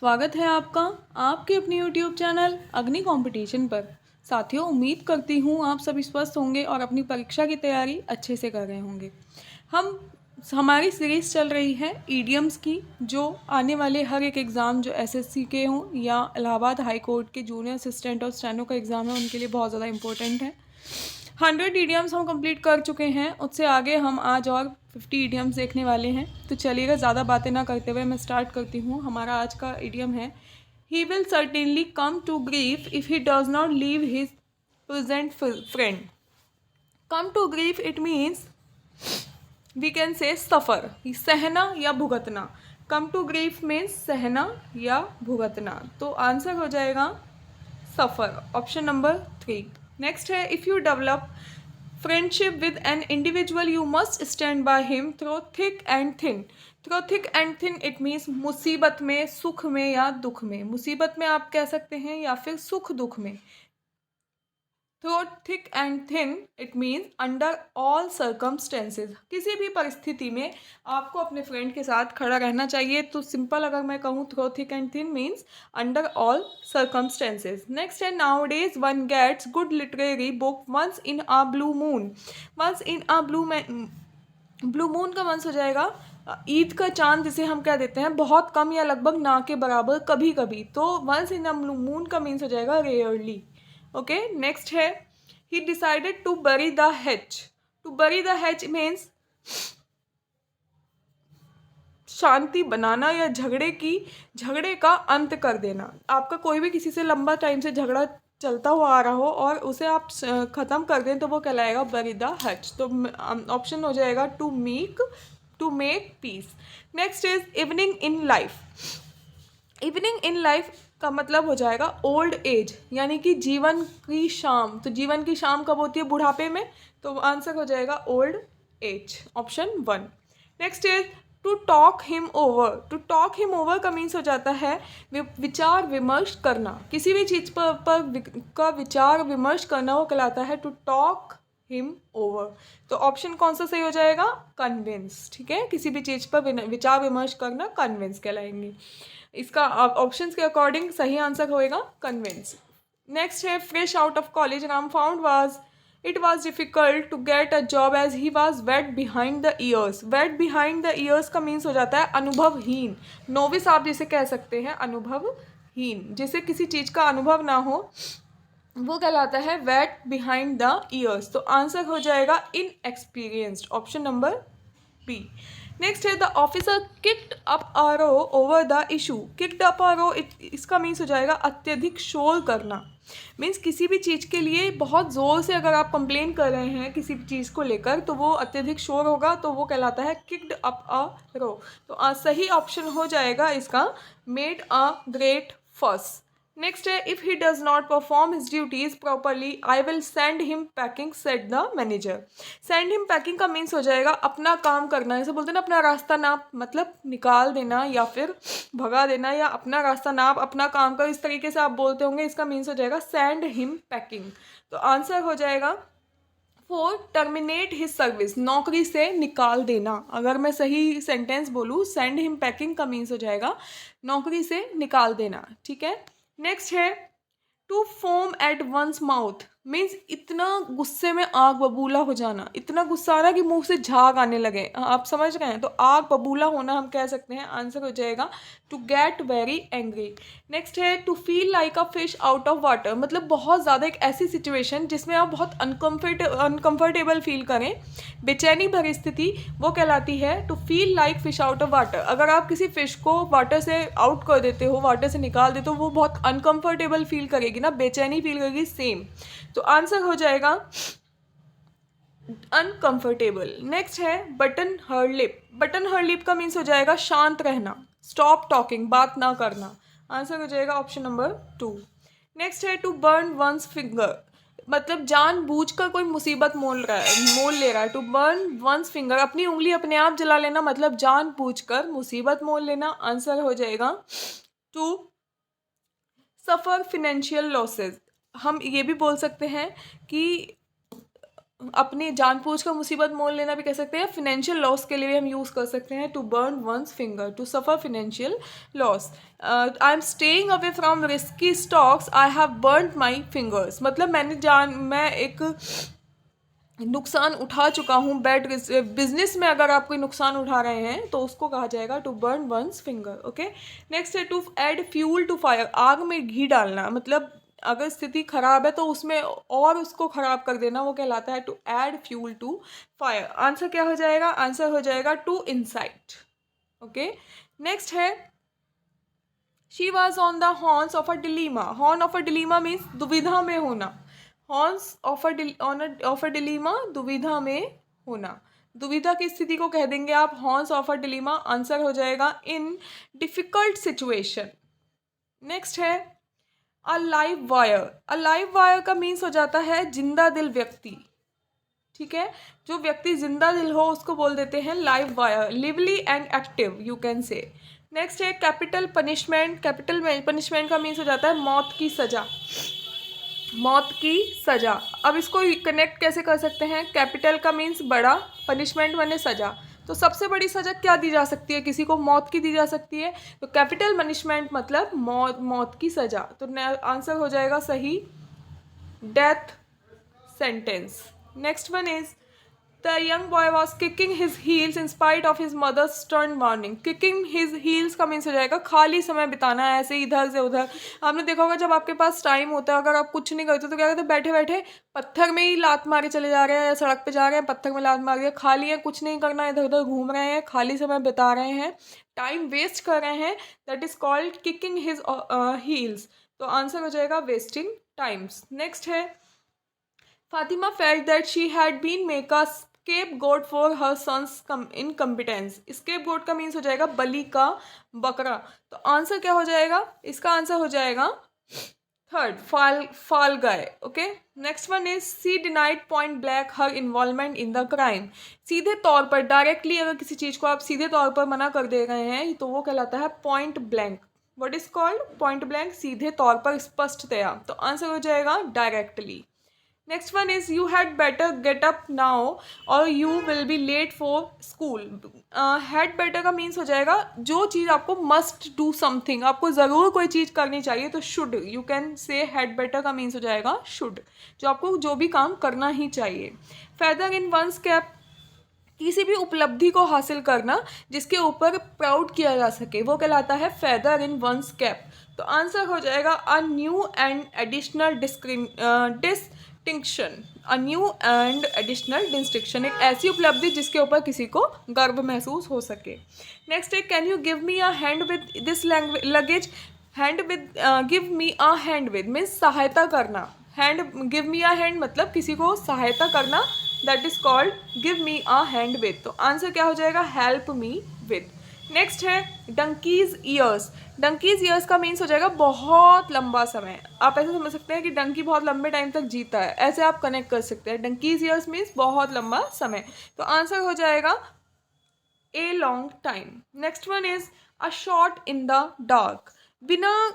स्वागत है आपका आपके अपने YouTube चैनल अग्नि कंपटीशन पर। साथियों, उम्मीद करती हूँ आप सभी स्वस्थ होंगे और अपनी परीक्षा की तैयारी अच्छे से कर रहे होंगे। हमारी सीरीज़ चल रही है ईडियम्स की, जो आने वाले हर एक एग्ज़ाम जो एसएससी के हों या इलाहाबाद हाई कोर्ट के जूनियर असिस्टेंट और स्टेनो का एग्ज़ाम है उनके लिए बहुत ज़्यादा इंपॉर्टेंट है। 100 ईडियम्स हम कंप्लीट कर चुके हैं, उससे आगे हम आज और 50 ईडियम्स देखने वाले हैं। तो चलिएगा, ज़्यादा बातें ना करते हुए मैं स्टार्ट करती हूँ। हमारा आज का ईडियम है, he will certainly come to grief if he does not leave his present friend. Come to grief it means we can say suffer, सहना या भुगतना। कम टू ग्रीफ मीन्स सहना या भुगतना, तो आंसर हो जाएगा सफ़र, ऑप्शन नंबर 3। नेक्स्ट है, if you develop friendship with an individual you must stand by him through thick and thin. Through thick and thin it means मुसीबत में, सुख में या दुख में। मुसीबत में आप कह सकते हैं या फिर सुख दुख में। Through thick and thin it means under all circumstances. किसी भी परिस्थिति में आपको अपने फ्रेंड के साथ खड़ा रहना चाहिए। तो सिंपल अगर मैं कहूँ, through thick and thin means under all circumstances. Next है, nowadays one gets good literary book once in a blue moon. Once in a blue moon का वंस हो जाएगा ईद का चांद, जिसे हम कह देते हैं बहुत कम या लगभग ना के बराबर, कभी कभी। तो once in a blue moon का मीन्स हो जाएगा रेयरली। ओके, नेक्स्ट है, he decided to bury the hatchet. To bury the hatchet means शांति बनाना या झगड़े का अंत कर देना। आपका कोई भी किसी से लंबा टाइम से झगड़ा चलता हुआ आ रहा हो और उसे आप ख़त्म कर दें तो वो कहलाएगा बरी द हैच। तो ऑप्शन हो जाएगा to make peace. Next is evening in life. Evening in life का मतलब हो जाएगा ओल्ड एज, यानी कि जीवन की शाम। तो जीवन की शाम कब होती है? बुढ़ापे में। तो आंसर हो जाएगा old age, option 1। Next is to talk him over. To talk him over का मीन्स हो जाता है विचार विमर्श करना। किसी भी चीज़ का विचार विमर्श करना वो कहलाता है टू टॉक हिम ओवर। तो ऑप्शन कौन सा सही हो जाएगा? कन्विंस। ठीक है, किसी भी चीज़ पर विचार विमर्श करना कन्विंस कहलाएंगे। इसका ऑप्शंस के अकॉर्डिंग सही आंसर होएगा कन्विंस। नेक्स्ट है, fresh out of college Ram found was it was difficult to get a job as he was wet behind the ears. Wet behind the ears का मीन्स हो जाता है अनुभवहीन। नोविस आप जिसे कह सकते हैं, अनुभवहीन, जिसे किसी चीज़ का अनुभव ना हो वो कहलाता है वेट बिहाइंड द ईयर्स। तो आंसर हो जाएगा inexperienced, option number B. Next है, the officer kicked up a row over the issue. Kicked up a row, इसका मीन्स हो जाएगा अत्यधिक शोर करना। मीन्स किसी भी चीज़ के लिए बहुत ज़ोर से अगर आप कंप्लेन कर रहे हैं किसी भी चीज़ को लेकर तो वो अत्यधिक शोर होगा, तो वो कहलाता है किक्ड अप अ रो। तो सही ऑप्शन हो जाएगा इसका मेड अ ग्रेट फस। नेक्स्ट है, if he does not perform his duties properly I will send him packing, said the manager. Send him packing का मीन्स हो जाएगा अपना काम करना। जैसे बोलते हैं ना, अपना रास्ता नाप, मतलब निकाल देना या फिर भगा देना, या अपना रास्ता नाप अपना काम कर, इस तरीके से आप बोलते होंगे। इसका मीन्स हो जाएगा सेंड हिम पैकिंग। तो आंसर हो जाएगा फॉर टर्मिनेट हिज सर्विस, नौकरी से निकाल देना। अगर मैं सही सेंटेंस बोलूँ, सेंड हिम पैकिंग का मीन्स हो जाएगा नौकरी से निकाल देना। ठीक है, नेक्स्ट है, to foam at one's mouth means इतना गुस्से में आग बबूला हो जाना। इतना गुस्सा आ रहा कि मुंह से झाग आने लगे, आप समझ रहे हैं? तो आग बबूला होना हम कह सकते हैं। आंसर हो जाएगा to get very angry. Next है, to feel like a fish out of water, मतलब बहुत ज़्यादा एक ऐसी सिचुएशन जिसमें आप बहुत अनकंफर्टेबल फील करें, बेचैनी भरी स्थिति, वो कहलाती है to feel like fish out of water. अगर आप किसी फिश को वाटर से आउट कर देते हो, वाटर से निकाल देते हो, वो बहुत अनकंफर्टेबल फील करेगी ना, बेचैनी फील करेगी, सेम। तो आंसर हो जाएगा अनकंफर्टेबल। नेक्स्ट है, बटन हर लिप। बटन हर लिप का मीन्स हो जाएगा शांत रहना, स्टॉप टॉकिंग, बात ना करना। आंसर हो जाएगा ऑप्शन नंबर 2। नेक्स्ट है, टू बर्न वंस फिंगर, मतलब जानबूझकर कोई मुसीबत मोल ले रहा है। टू बर्न वंस फिंगर, अपनी उंगली अपने आप जला लेना, मतलब जानबूझकर मुसीबत मोल लेना। आंसर हो जाएगा टू सफ़र फिनेंशियल लॉसेस। हम ये भी बोल सकते हैं कि अपनी जानबूझ कर मुसीबत मोल लेना भी कह सकते हैं। फिनेंशियल लॉस के लिए भी हम यूज़ कर सकते हैं to burn one's finger, to suffer financial loss. I am staying away from risky stocks, I have burn my fingers, मतलब मैं एक नुकसान उठा चुका हूँ बैड बिजनेस में। अगर आप कोई नुकसान उठा रहे हैं तो उसको कहा जाएगा to burn one's finger. Okay, next है to add fuel to fire, आग में घी डालना, मतलब अगर स्थिति खराब है तो उसमें और उसको खराब कर देना, वो कहलाता है to add fuel to fire. Answer क्या हो जाएगा? आंसर हो जाएगा टू इंसाइट। ओके, नेक्स्ट है she was on the horns of a dilemma. Horn of a dilemma means दुविधा में होना। हॉर्न्स ऑफ अ डिलीमा, दुविधा में होना। दुविधा की स्थिति को कह देंगे आप horns of a dilemma. Answer हो जाएगा इन डिफिकल्ट सिचुएशन। नेक्स्ट है a live wire. A live wire का मीन्स हो जाता है जिंदा दिल व्यक्ति। ठीक है, जो व्यक्ति जिंदा दिल हो उसको बोल देते हैं live wire. Lively and active you can से। नेक्स्ट है कैपिटल पनिशमेंट। कैपिटल पनिशमेंट का मीन्स हो जाता है मौत की सजा। मौत की सजा। अब इसको कनेक्ट कैसे कर सकते हैं? कैपिटल का मीन्स बड़ा, पनिशमेंट माने सजा। तो सबसे बड़ी सजा क्या दी जा सकती है? किसी को मौत की दी जा सकती है, तो कैपिटल पनिशमेंट मतलब मौत की सजा। तो आंसर हो जाएगा सही death sentence. Next one is the young boy was kicking his heels in spite of his mother's stern warning. Kicking his heels का मीन्स हो जाएगा खाली समय बिताना, ऐसे इधर से उधर। आपने देखा होगा जब आपके पास टाइम होता है, अगर आप कुछ नहीं करते तो क्या करते, बैठे बैठे पत्थर में ही लात मारे चले जा रहे हैं, या सड़क पे जा रहे हैं पत्थर में लात मार रहे हैं। खाली है, कुछ नहीं करना, इधर उधर घूम रहे हैं, खाली समय बिता रहे हैं, टाइम वेस्ट कर रहे हैं। That is called kicking his heels. तो आंसर हो जाएगा वेस्टिंग टाइम्स। नेक्स्ट है Fatima felt that she had been made a scapegoat for her son's incompetence. Scapegoat का मीन्स हो जाएगा बलि का बकरा। तो आंसर क्या हो जाएगा? इसका आंसर हो जाएगा third, fall guy. Okay, next one is she denied point blank her involvement in the crime. सीधे तौर पर, डायरेक्टली अगर किसी चीज़ को आप सीधे तौर पर मना कर दे रहे हैं तो वो कहलाता है point blank. What is called point blank? सीधे तौर पर, स्पष्टतया। तो आंसर हो जाएगा directly. Next one is you had better get up now और you will be late for school. Had better का मीन्स हो जाएगा जो चीज़ आपको मस्ट डू समथिंग, आपको ज़रूर कोई चीज़ करनी चाहिए तो शुड, यू कैन से हैड बेटर का मीन्स हो जाएगा शुड, जो आपको जो भी काम करना ही चाहिए। फेदर इन वंस कैप, किसी भी उपलब्धि को हासिल करना जिसके ऊपर प्राउड किया जा सके, वो कहलाता है फेदर इन वंस कैप। तो आंसर हो जाएगा a new and additional distinction. A new and additional distinction, एक ऐसी उपलब्धि जिसके ऊपर किसी को गर्व महसूस हो सके। नेक्स्ट है can you give me a hand with this luggage. Hand with, give me a hand with means सहायता करना। Hand, give me a hand मतलब किसी को सहायता करना, that is called give me a hand with. तो answer क्या हो जाएगा? Help me with. नेक्स्ट है डंकीज ईयर्स। डंकीज ईयर्स का मीन्स हो जाएगा बहुत लंबा समय। आप ऐसे समझ सकते हैं कि डंकी बहुत लंबे टाइम तक जीता है, ऐसे आप कनेक्ट कर सकते हैं। डंकीज ईयर्स मीन्स बहुत लंबा समय। तो आंसर हो जाएगा a long time. Next one is a shot in the dark. बिना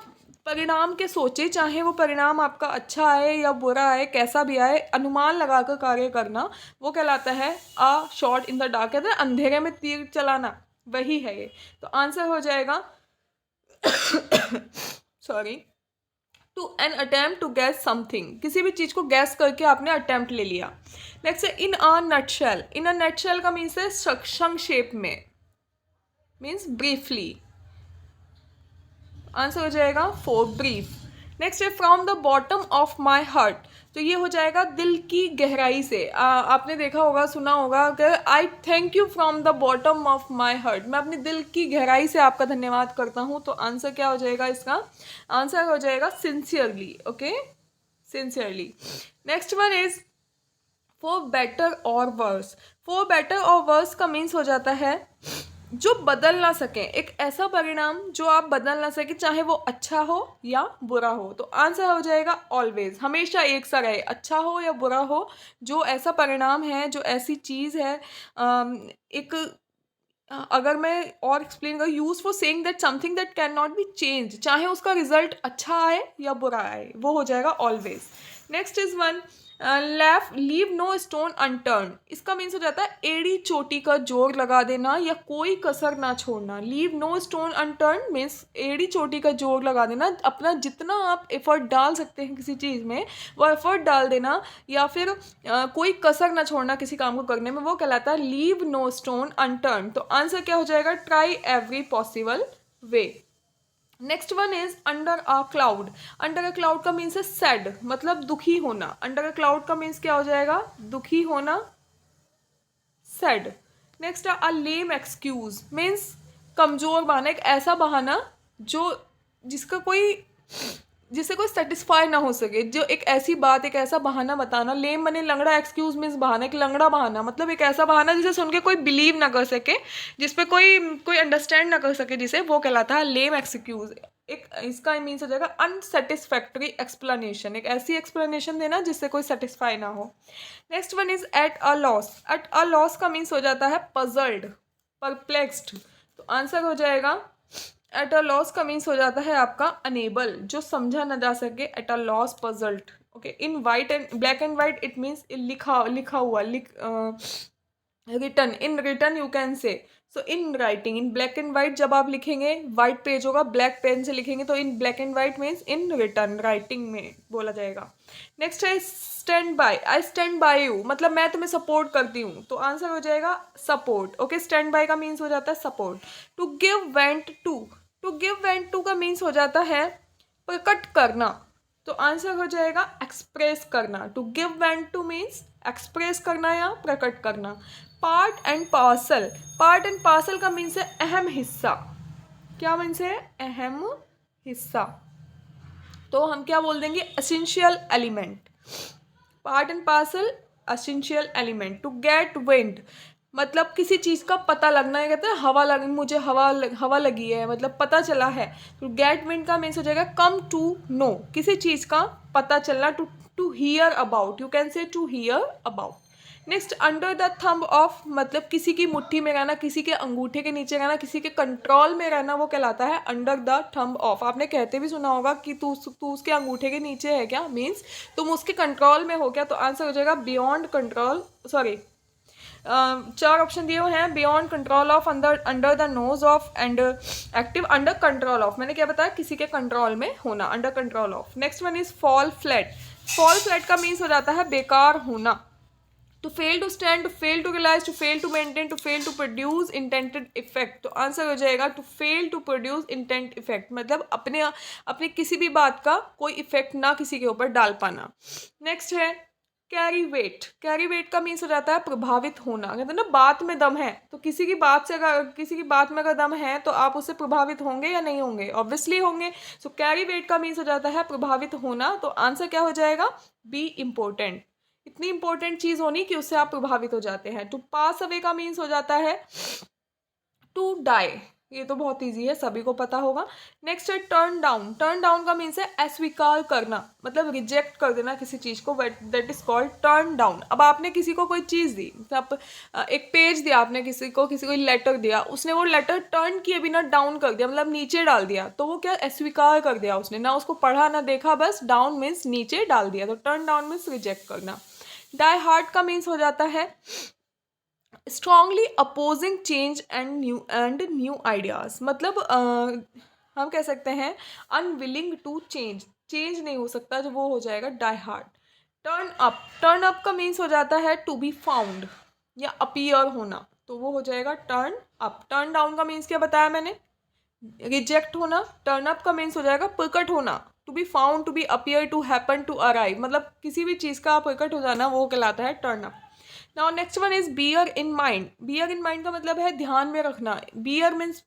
परिणाम के सोचे, चाहे वो परिणाम आपका अच्छा आए या बुरा आए, कैसा भी आए, अनुमान लगाकर कार्य करना, वो कहलाता है a shot in the dark. कहते हैं अंधेरे में तीर चलाना, वही है ये। तो आंसर हो जाएगा sorry to an attempt to guess something, किसी भी चीज़ को गैस करके आपने अटेम्प्ट ले लिया। नेक्स्ट है in a nutshell. In a nutshell का मीन्स है संक्षेप में, मीन्स ब्रीफली। आंसर हो जाएगा फॉर ब्रीफ। नेक्स्ट है from the bottom of my heart. तो ये हो जाएगा दिल की गहराई से। आपने देखा होगा, सुना होगा कि आई thank you from the bottom of my heart, मैं अपनी दिल की गहराई से आपका धन्यवाद करता हूँ। तो आंसर क्या हो जाएगा इसका? आंसर हो जाएगा sincerely. Okay, sincerely. Next one is for better और वर्स। फॉर बेटर और वर्स का मीन्स हो जाता है जो बदल ना सकें, एक ऐसा परिणाम जो आप बदल ना सके, चाहे वो अच्छा हो या बुरा हो। तो आंसर हो जाएगा ऑलवेज, हमेशा एक सा रहे, अच्छा हो या बुरा हो, जो ऐसा परिणाम है, जो ऐसी चीज़ है। एक अगर मैं और एक्सप्लेन करूँ, use for saying that something that can not be change, चाहे उसका रिजल्ट अच्छा आए या बुरा आए, वो हो जाएगा always. Next is one leave no stone unturned. इसका मीन्स हो जाता है एड़ी चोटी का जोर लगा देना या कोई कसर ना छोड़ना। Leave no stone unturned means एड़ी चोटी का जोर लगा देना, अपना जितना आप एफर्ट डाल सकते हैं किसी चीज़ में वो एफर्ट डाल देना, या फिर कोई कसर ना छोड़ना किसी काम को करने में, वो कहलाता है लीव नो स्टोन अनटर्न। तो आंसर क्या हो जाएगा? Try every possible way. Next one is under a cloud. Under a cloud का मीन्स है सैड, मतलब दुखी होना। अंडर अ क्लाउड का मीन्स क्या हो जाएगा? दुखी होना, सैड। नेक्स्ट अ लेम एक्सक्यूज मीन्स कमजोर बहाना, एक ऐसा बहाना जो जिसका कोई जिससे कोई सेटिस्फाई ना हो सके, जो एक ऐसी बात, एक ऐसा बहाना बताना। लेम बने लंगड़ा, एक्सक्यूज मीन्स बहाना, एक लंगड़ा बहाना मतलब एक ऐसा बहाना जिसे सुन के कोई बिलीव ना कर सके, जिसपे कोई कोई अंडरस्टैंड ना कर सके जिसे, वो कहलाता है लेम एक्सक्यूज। एक इसका मीन्स हो जाएगा अनसेटिस्फैक्टरी एक्सप्लेनेशन, एक ऐसी एक्सप्लेनेशन देना जिससे कोई सेटिस्फाई ना हो। Next one is eight a loss. Eight a loss का मीन्स हो जाता है पजल्ड, परप्लेक्स्ड। तो आंसर हो जाएगा एट अ लॉस का मीन्स हो जाता है आपका अनेबल, जो समझा ना जा सके। At a loss, puzzled. Okay, in white and black and white it means लिखा हुआ, written, in written you can say. So in writing, in black and white जब आप लिखेंगे, वाइट पेज होगा, ब्लैक पेन से लिखेंगे, तो in black and white means in written, writing में बोला जाएगा। नेक्स्ट है stand by. I stand by you मतलब मैं तुम्हें सपोर्ट करती हूँ, तो आंसर हो जाएगा सपोर्ट। ओके, स्टैंड बाय का मीन्स हो जाता है support. To give vent to. To give vent to का मीन्स हो जाता है प्रकट करना, तो आंसर हो जाएगा एक्सप्रेस करना। To give vent to means express करना या प्रकट करना। Part and parcel. Part and parcel का मीन्स है अहम हिस्सा। क्या मीन्स है? अहम हिस्सा। तो हम क्या बोल देंगे? Essential element. Part and parcel, essential element. To get wind मतलब किसी चीज़ का पता लगना है, कहते हैं हवा लग, मुझे हवा लगी है मतलब पता चला है। तो गेट विंड का मीन्स हो जाएगा कम टू नो, किसी चीज़ का पता चलना। To hear about, you can say to hear about. Next under the thumb of मतलब किसी की मुट्ठी में रहना, किसी के अंगूठे के नीचे रहना, किसी के कंट्रोल में रहना, वो कहलाता है अंडर द थंब ऑफ। आपने कहते भी सुना होगा कि तू उसके अंगूठे के नीचे है क्या, मीन्स तुम उसके कंट्रोल में हो क्या। तो आंसर हो जाएगा बियॉन्ड कंट्रोल, सॉरी 4 ऑप्शन दिए हुए हैं। Beyond control of, under the nose of, and active, under control of. मैंने क्या बताया? किसी के कंट्रोल में होना, under control of. Next one is fall flat. Fall flat का मीन्स हो जाता है बेकार होना। To fail to stand, to fail to realise, to fail to maintain, to fail to produce intended effect. तो आंसर हो जाएगा to fail to produce intent effect मतलब अपने किसी भी बात का कोई इफेक्ट ना किसी के ऊपर डाल पाना। नेक्स्ट है कैरी वेट। कैरी वेट का मीन्स हो जाता है प्रभावित होना। कहते हैं ना बात में दम है, तो किसी की बात में अगर दम है तो आप उससे प्रभावित होंगे या नहीं होंगे? ऑब्वियसली होंगे। सो कैरी वेट का मीन्स हो जाता है प्रभावित होना। तो आंसर क्या हो जाएगा? बी इम्पोर्टेंट, इतनी इंपॉर्टेंट चीज होनी कि उससे आप प्रभावित हो जाते हैं। टू पास अवे का मीन्स हो जाता है टू डाई, ये तो बहुत इजी है, सभी को पता होगा। नेक्स्ट है टर्न डाउन। टर्न डाउन का मीन्स है अस्वीकार करना, मतलब रिजेक्ट कर देना किसी चीज को, that is called turn down. अब आपने किसी को कोई चीज दी, आप एक पेज दिया आपने किसी को लेटर दिया, उसने वो लेटर टर्न किए बिना डाउन कर दिया, मतलब नीचे डाल दिया, तो वो क्या? अस्वीकार कर दिया उसने, ना उसको पढ़ा ना देखा, बस डाउन मीन्स नीचे डाल दिया। तो टर्न डाउन मीन्स रिजेक्ट करना। डाई हार्ड का मीन्स हो जाता है strongly opposing change and new ideas, मतलब हम कह सकते हैं अनविलिंग टू चेंज, चेंज नहीं हो सकता, जो वो हो जाएगा die hard. Turn up. Turn up का मीन्स हो जाता है टू बी फाउंड या अपीयर होना, तो वो हो जाएगा टर्न अप। टर्न डाउन का मीन्स क्या बताया मैंने? रिजेक्ट होना। टर्न अप का मीन्स हो जाएगा प्रकट होना, to be found, to be appear, to happen, to arrive, मतलब किसी भी चीज़ का प्रकट हो जाना, वो कहलाता है turn up. Now next one is bear in mind. Bear in mind का मतलब है ध्यान में रखना। बियर मीन्स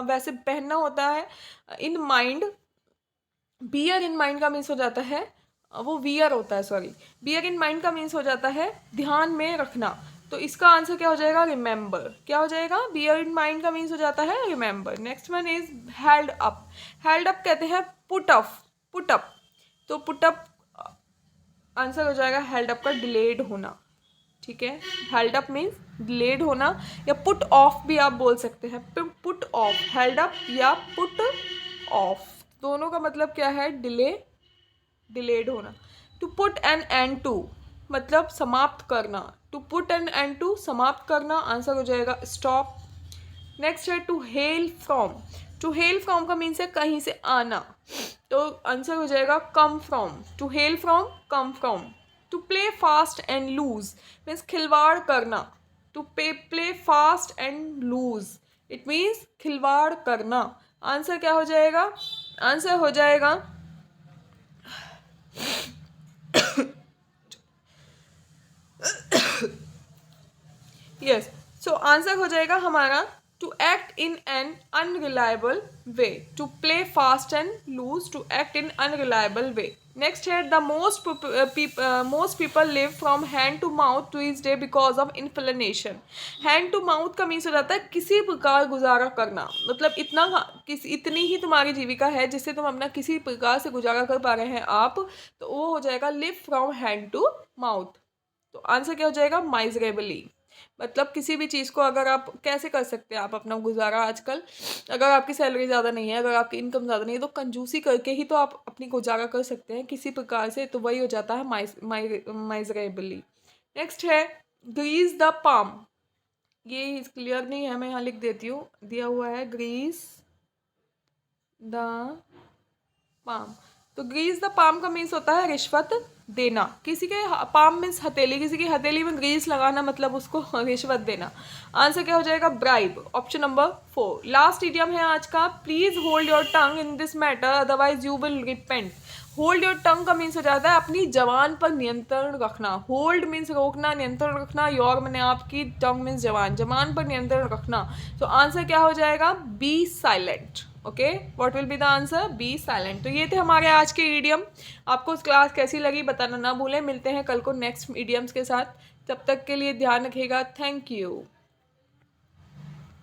वैसे पहनना होता है, in mind, bear in mind का मीन्स हो जाता है वो वियर होता है, सॉरी। बियर इन माइंड का मीन्स हो जाता है ध्यान में रखना, तो इसका आंसर क्या हो जाएगा? रिमेंबर। क्या हो जाएगा? बियर इन माइंड का मीन्स हो जाता है remember. Next one is held up. Held up कहते हैं पुट अप, पुट अप, तो पुट अप आंसर हो जाएगा हेल्ड अप का डिलेड होना, ठीक है। हेल्ड अप मीन्स डिलेड होना, या पुट ऑफ भी आप बोल सकते हैं, पुट ऑफ, हेल्ड अप या पुट ऑफ, दोनों का मतलब क्या है? डिलेड होना। To put an end to मतलब समाप्त करना, to put an end to समाप्त करना, आंसर हो जाएगा स्टॉप। नेक्स्ट है to hail from, to hail from का मीन्स है कहीं से आना, तो आंसर हो जाएगा come from, to hail from come from. To play fast and loose means खिलवाड़ करना, to play fast and loose it means खिलवाड़ करना, आंसर क्या हो जाएगा, आंसर हो जाएगा यस, सो आंसर हो जाएगा हमारा to act in an unreliable way, to play fast and loose, to act in unreliable way. Next है the most people live from hand to mouth to is day because of inflammation. Hand to mouth का means हो जाता है किसी प्रकार गुजारा करना, मतलब इतनी ही तुम्हारी जीविका है जिससे तुम अपना किसी प्रकार से गुजारा कर पा रहे हैं आप, तो वो हो जाएगा live from hand to mouth. तो आंसर क्या हो जाएगा माइजरेबली, मतलब किसी भी चीज़ को अगर आप कैसे कर सकते हैं आप अपना गुजारा आजकल, अगर आपकी सैलरी ज़्यादा नहीं है, अगर आपकी इनकम ज़्यादा नहीं है, तो कंजूसी करके ही तो आप अपनी गुजारा कर सकते हैं किसी प्रकार से, तो वही हो जाता है माइजरेबली। नेक्स्ट है ग्रीस द पाम, ये क्लियर नहीं है, मैं यहाँ लिख देती हूँ, दिया हुआ है ग्रीस द पाम, तो ग्रीस द पाम का मीन्स होता है रिश्वत देना, किसी के पाम मीन्स हथेली, किसी की हथेली में ग्रीस लगाना मतलब उसको रिश्वत देना, आंसर क्या हो जाएगा bribe, option number 4। Last idiom है आज का, please hold your tongue in this matter otherwise you will repent. Hold your tongue का मीन्स हो जाता है अपनी जबान पर नियंत्रण रखना, होल्ड मीन्स रोकना, नियंत्रण रखना, योर मैंने आपकी, टंग मीन्स जबान, जबान पर नियंत्रण रखना, तो आंसर क्या हो जाएगा be silent. Okay, what will be the answer, be silent. तो ये थे हमारे आज के इडियम, आपको क्लास कैसी लगी बताना ना भूलें, मिलते हैं कल को नेक्स्ट इडियम्स के साथ, तब तक के लिए ध्यान रखिएगा, थैंक यू।